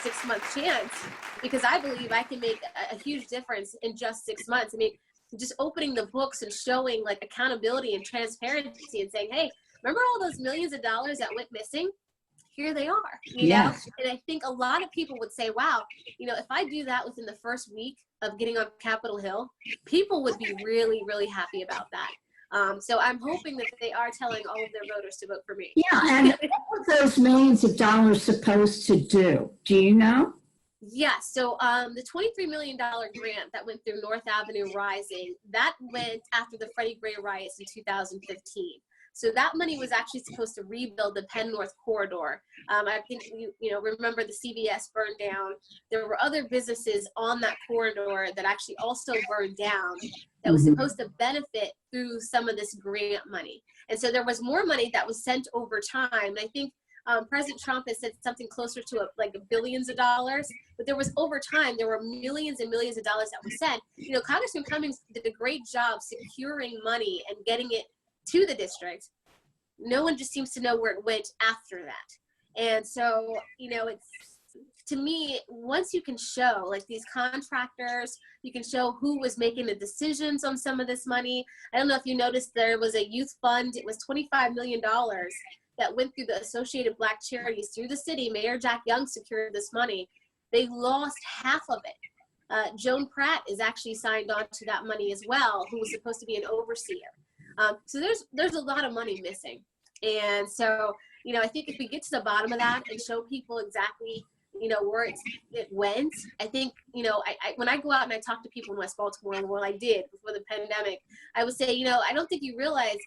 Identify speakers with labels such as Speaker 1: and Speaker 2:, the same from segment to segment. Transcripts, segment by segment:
Speaker 1: 6-month chance, because I believe I can make a huge difference in just 6 months. I mean, just opening the books and showing like accountability and transparency and saying, hey, remember all those millions of dollars that went missing? Here they are, you know? And I think a lot of people would say, wow, you know, if I do that within the first week of getting on Capitol Hill, people would be really, really happy about that. So I'm hoping that they are telling all of their voters to vote for me.
Speaker 2: Yeah, and what are those millions of dollars supposed to do? Do you know?
Speaker 1: Yeah, so the $23 million grant that went through North Avenue Rising, that went after the Freddie Gray riots in 2015. So that money was actually supposed to rebuild the Penn North corridor. I think you know, remember the CVS burned down. There were other businesses on that corridor that actually also burned down that was supposed to benefit through some of this grant money. And so there was more money that was sent over time. I think President Trump has said something closer to like billions of dollars, but there was over time, there were millions and millions of dollars that were sent. You know, Congressman Cummings did a great job securing money and getting it to the district. No one just seems to know where it went after that. And so, you know, it's, to me, once you can show like these contractors, you can show who was making the decisions on some of this money. I don't know if you noticed there was a youth fund. It was $25 million that went through the Associated Black Charities through the city. Mayor Jack Young secured this money. They lost half of it. Joan Pratt is actually signed on to that money as well, who was supposed to be an overseer. So there's a lot of money missing. And so, you know, I think if we get to the bottom of that and show people exactly, you know, where it went, I think, you know, when I go out and I talk to people in West Baltimore, and what I did before the pandemic, I would say, you know, I don't think you realize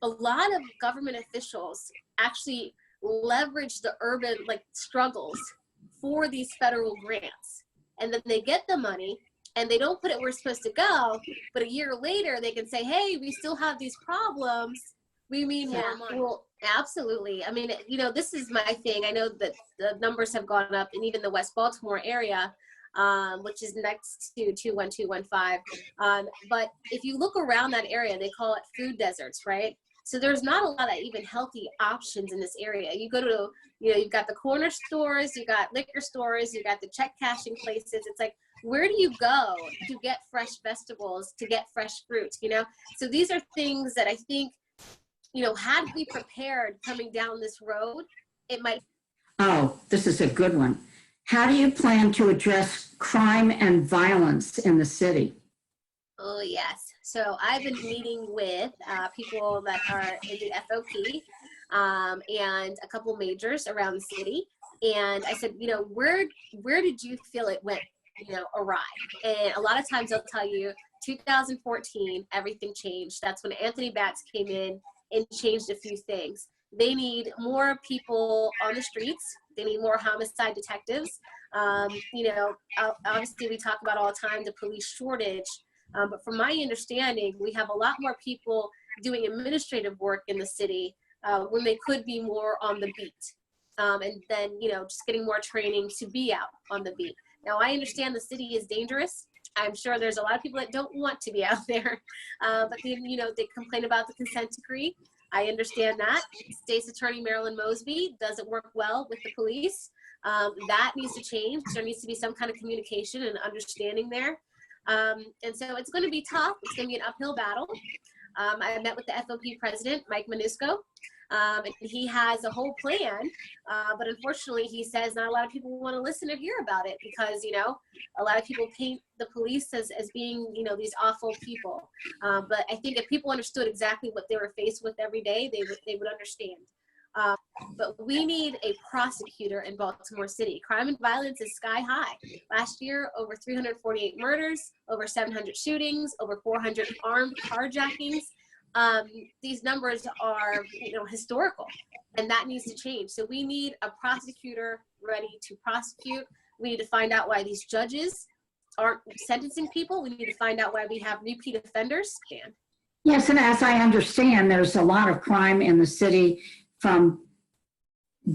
Speaker 1: a lot of government officials actually leverage the urban like struggles for these federal grants. And then they get the money and they don't put it where it's supposed to go, but a year later they can say, hey, we still have these problems. We need more money. Well, absolutely. I mean, you know, this is my thing. I know that the numbers have gone up, and even the West Baltimore area, which is next to 21215. But if you look around that area, they call it food deserts, right? So there's not a lot of even healthy options in this area. You go to, you know, you've got the corner stores, you got liquor stores, you got the check cashing places. It's like, where do you go to get fresh vegetables, to get fresh fruit, you know? So these are things that I think, you know, had we prepared coming down this road, it might.
Speaker 2: Oh, this is a good one. How do you plan to address crime and violence in the city?
Speaker 1: Oh, yes. So I've been meeting with people that are in the FOP and a couple majors around the city. And I said, you know, where did you feel it went, you know, awry? And a lot of times they'll tell you 2014, everything changed. That's when Anthony Batts came in and changed a few things. They need more people on the streets. They need more homicide detectives. You know, obviously we talk about all the time the police shortage. But from my understanding, we have a lot more people doing administrative work in the city when they could be more on the beat. And then, you know, just getting more training to be out on the beat. Now, I understand the city is dangerous. I'm sure there's a lot of people that don't want to be out there. But then, you know, they complain about the consent decree. I understand that. State's Attorney Marilyn Mosby doesn't work well with the police. That needs to change. There needs to be some kind of communication and understanding there. And so it's going to be tough. It's going to be an uphill battle. I met with the FOP president, Mike Manusco, and he has a whole plan. But unfortunately, he says not a lot of people want to listen or hear about it because, you know, a lot of people paint the police as being, you know, these awful people. But I think if people understood exactly what they were faced with every day, they would understand. But we need a prosecutor in Baltimore City. Crime and violence is sky high. Last year, over 348 murders, over 700 shootings, over 400 armed carjackings. These numbers are, you know, historical, and that needs to change. So we need a prosecutor ready to prosecute. We need to find out why these judges aren't sentencing people. We need to find out why we have repeat offenders.
Speaker 2: Yes, and as I understand, there's a lot of crime in the city from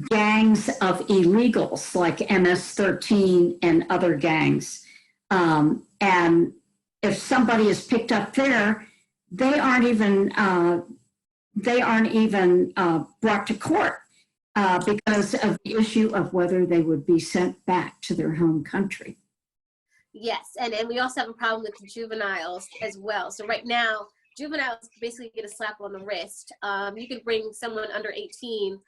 Speaker 2: gangs of illegals like MS-13 and other gangs. And if somebody is picked up there, they aren't even brought to court. because of the issue of whether they would be sent back to their home country.
Speaker 1: Yes, and we also have a problem with the juveniles as well. So right now, juveniles basically get a slap on the wrist. You could bring someone under 18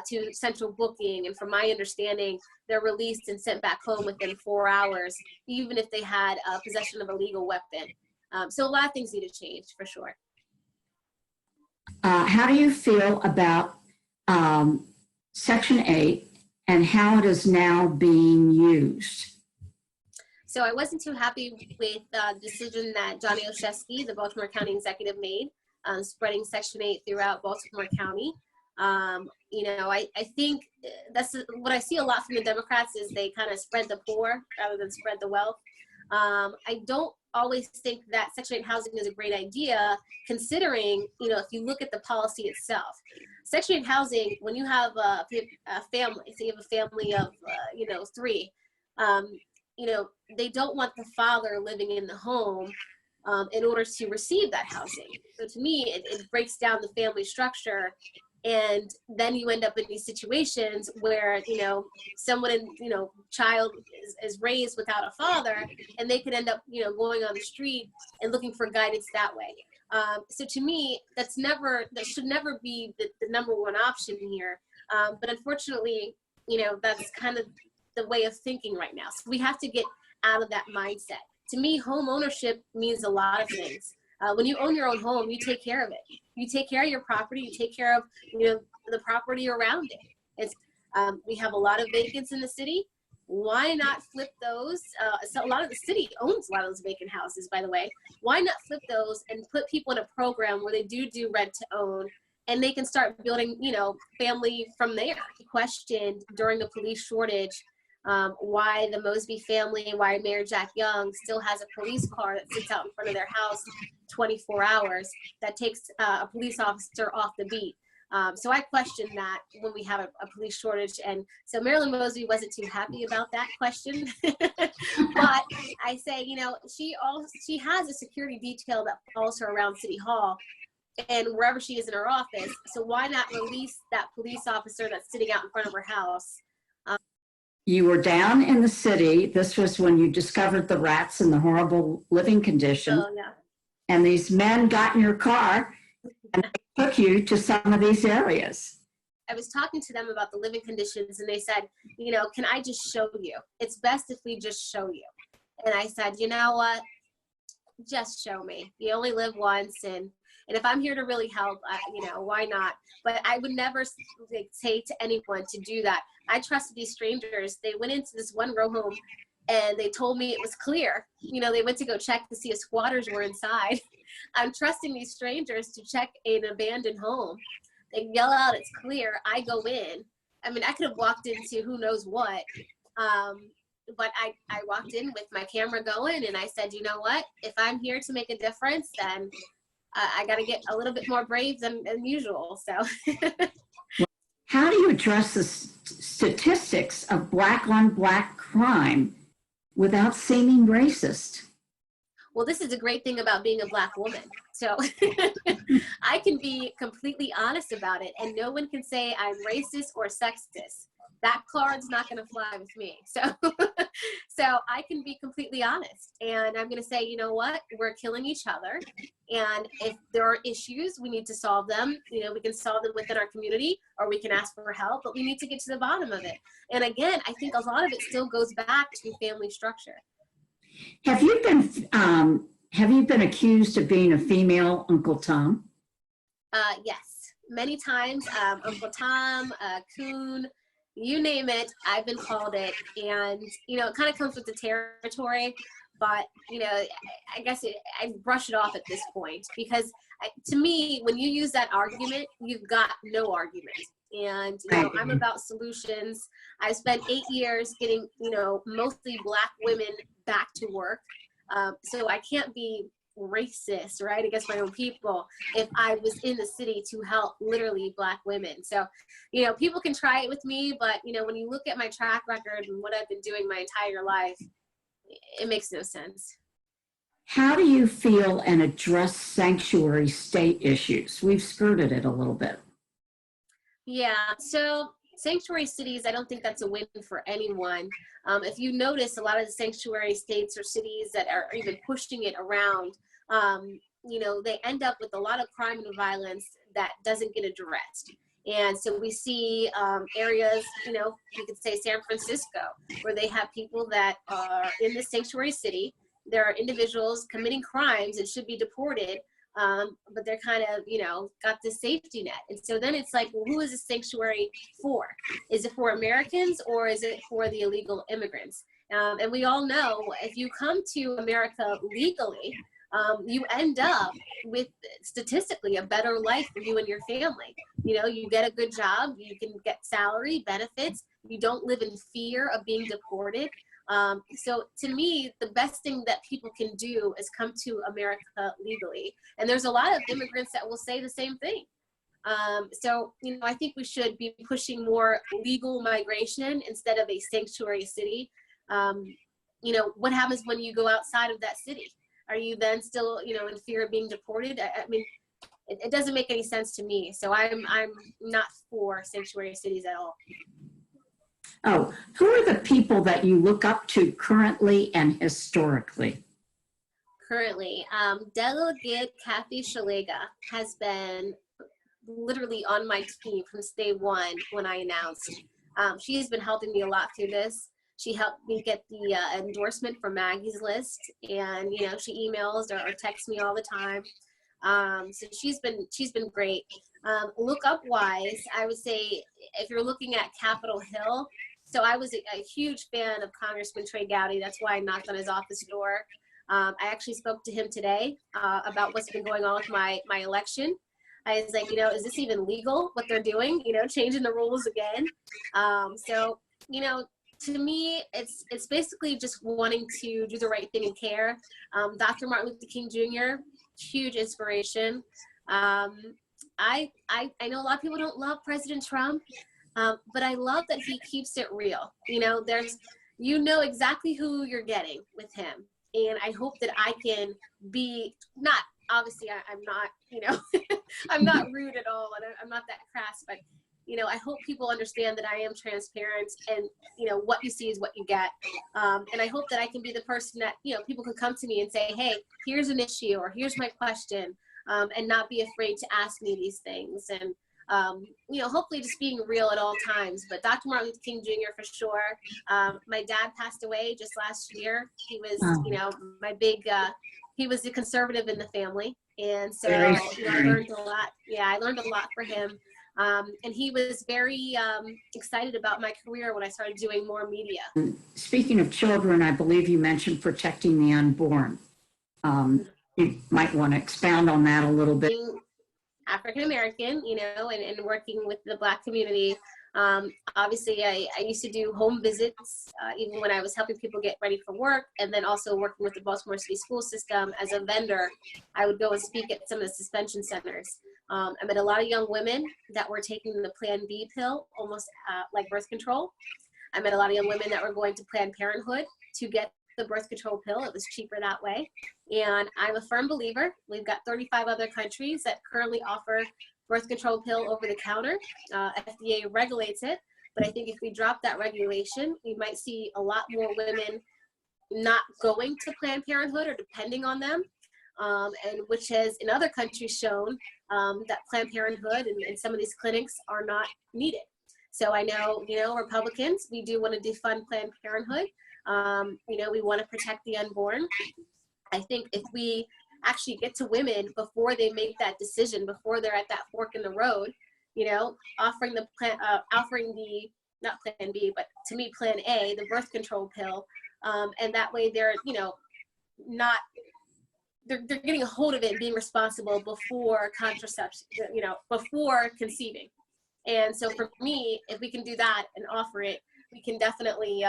Speaker 1: to central booking, and from my understanding, they're released and sent back home within 4 hours, even if they had possession of a legal weapon. So a lot of things need to change for sure.
Speaker 2: How do you feel about Section 8 and how it is now being used?
Speaker 1: So I wasn't too happy with the decision that Johnny Olszewski, the Baltimore County executive, made, spreading Section 8 throughout Baltimore County. You know, I think that's what I see a lot from the Democrats is they kind of spread the poor rather than spread the wealth. I don't always think that Section 8 housing is a great idea, considering, you know, if you look at the policy itself. Section 8 housing, when you have a family, say you have a family of, you know, 3, you know, they don't want the father living in the home in order to receive that housing. So to me, it breaks down the family structure. And then you end up in these situations where, you know, someone, you know, child is raised without a father, and they could end up, you know, going on the street and looking for guidance that way. So to me, that should never be the number one option here. But unfortunately, you know, that's kind of the way of thinking right now. So we have to get out of that mindset. To me, home ownership means a lot of things. When you own your own home, you take care of it. You take care of your property. You take care of, you know, the property around it. It's we have a lot of vacants in the city. Why not flip those? So a lot of the city owns a lot of those vacant houses, by the way. Why not flip those and put people in a program where they do rent to own, and they can start building, you know, family from there. He questioned during the police shortage why the Mosby family, why Mayor Jack Young still has a police car that sits out in front of their house 24 hours that takes a police officer off the beat. So I questioned that when we have a police shortage. And so Marilyn Mosby wasn't too happy about that question. But I say, you know, she has a security detail that follows her around City Hall and wherever she is in her office. So why not release that police officer that's sitting out in front of her house?
Speaker 2: You were down in the city. This was when you discovered the rats and the horrible living condition.
Speaker 1: Oh, yeah.
Speaker 2: And these men got in your car and they took you to some of these areas.
Speaker 1: I was talking to them about the living conditions, and they said, you know, can I just show you? It's best if we just show you. And I said, you know what? Just show me. You only live once, and if I'm here to really help, you know, why not? But I would never say to anyone to do that. I trusted these strangers. They went into this one row home and they told me it was clear. You know, they went to go check to see if squatters were inside. I'm trusting these strangers to check an abandoned home. They yell out, it's clear. I go in. I mean, I could have walked into who knows what. But I walked in with my camera going, and I said, you know what? If I'm here to make a difference, then I got to get a little bit more brave than usual. So
Speaker 2: how do you address the statistics of Black on Black crime without seeming racist?
Speaker 1: Well, this is a great thing about being a Black woman. So I can be completely honest about it, and no one can say I'm racist or sexist. That card's not going to fly with me. So I can be completely honest, and I'm going to say, you know what, we're killing each other, and if there are issues, we need to solve them. You know, we can solve them within our community, or we can ask for help, but we need to get to the bottom of it. And again, I think a lot of it still goes back to family structure.
Speaker 2: Have you been accused of being a female Uncle Tom?
Speaker 1: Yes, many times. Uncle Tom, Coon, you name it, I've been called it. And, you know, it kind of comes with the territory, but, you know, I guess I brush it off at this point, because to me, when you use that argument, you've got no argument. And, you know, I'm about solutions. I spent 8 years getting, you know, mostly Black women back to work. So I can't be racist, right, against my own people if I was in the city to help literally Black women. So, you know, people can try it with me, but, you know, when you look at my track record and what I've been doing my entire life, it makes no sense.
Speaker 2: How do you feel and address sanctuary state issues? We've skirted it a little bit.
Speaker 1: Yeah, so sanctuary cities, I don't think that's a win for anyone. If you notice, a lot of the sanctuary states or cities that are even pushing it around, you know, they end up with a lot of crime and violence that doesn't get addressed. And so we see areas, you know, you could say San Francisco, where they have people that are in the sanctuary city. There are individuals committing crimes and should be deported, but they're kind of, you know, got this safety net. And so then it's like, well, who is a sanctuary for? Is it for Americans or is it for the illegal immigrants? And we all know if you come to America legally, you end up with statistically a better life for you and your family. You know, you get a good job, you can get salary, benefits, you don't live in fear of being deported. So to me, the best thing that people can do is come to America legally. And there's a lot of immigrants that will say the same thing. So, you know, I think we should be pushing more legal migration instead of a sanctuary city. You know, what happens when you go outside of that city? Are you then still, you know, in fear of being deported? I mean, it doesn't make any sense to me. So I'm not for sanctuary cities at all.
Speaker 2: Oh, who are the people that you look up to currently and historically?
Speaker 1: Currently, Delegate Kathy Shalega has been literally on my team from day one when I announced. She has been helping me a lot through this. She helped me get the endorsement for Maggie's List, and you know, she emails or texts me all the time. So she's been great. Look up wise, I would say if you're looking at Capitol Hill. So I was a huge fan of Congressman Trey Gowdy. That's why I knocked on his office door. I actually spoke to him today about what's been going on with my election. I was like, you know, is this even legal what they're doing? You know, changing the rules again. So, you know, to me, it's basically just wanting to do the right thing and care. Dr. Martin Luther King Jr., huge inspiration. I know a lot of people don't love President Trump, but I love that he keeps it real. You know, you know exactly who you're getting with him. And I hope that I can be not, obviously I'm not, you know, I'm not rude at all. And I'm not that crass, but you know, I hope people understand that I am transparent and, you know, what you see is what you get. And I hope that I can be the person that, you know, people can come to me and say, hey, here's an issue or here's my question, and not be afraid to ask me these things. And, you know, hopefully just being real at all times. But Dr. Martin Luther King Jr. for sure. My dad passed away just last year. He was, you know, my big, he was the conservative in the family. And so, you know, I learned a lot. Yeah, I learned a lot for him. And he was very excited about my career when I started doing more media.
Speaker 2: Speaking of children, I believe you mentioned protecting the unborn. You might want to expound on that a little bit.
Speaker 1: African American, you know, and working with the Black community. Obviously, I used to do home visits, even when I was helping people get ready for work, and then also working with the Baltimore City school system as a vendor. I would go and speak at some of the suspension centers. I met a lot of young women that were taking the Plan B pill, almost like birth control. I met a lot of young women that were going to Planned Parenthood to get the birth control pill. It was cheaper that way. And I'm a firm believer. We've got 35 other countries that currently offer birth control pill over the counter. FDA regulates it. But I think if we drop that regulation, we might see a lot more women not going to Planned Parenthood or depending on them. And which has in other countries shown that Planned Parenthood and some of these clinics are not needed. So I know, you know, Republicans, we do want to defund Planned Parenthood. You know, we want to protect the unborn. I think if we actually get to women before they make that decision, before they're at that fork in the road, you know, offering the not Plan B, but to me, Plan A, the birth control pill. And that way they're, you know, not, they're getting a hold of it and being responsible before contraception, you know, before conceiving. And so for me, if we can do that and offer it, we can definitely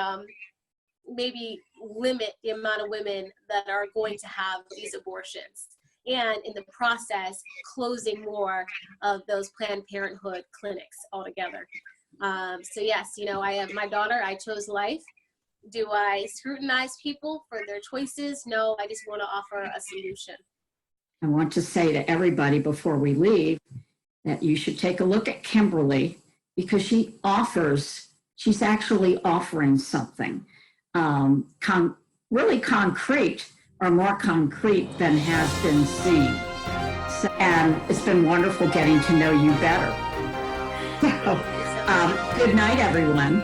Speaker 1: maybe limit the amount of women that are going to have these abortions. And in the process, closing more of those Planned Parenthood clinics altogether. So yes, you know, I have my daughter, I chose life. Do I scrutinize people for their choices? No, I just want to offer a solution.
Speaker 2: I want to say to everybody before we leave that you should take a look at Kimberly because she's actually offering something really concrete, or more concrete than has been seen. So, and it's been wonderful getting to know you better. So, good night, everyone.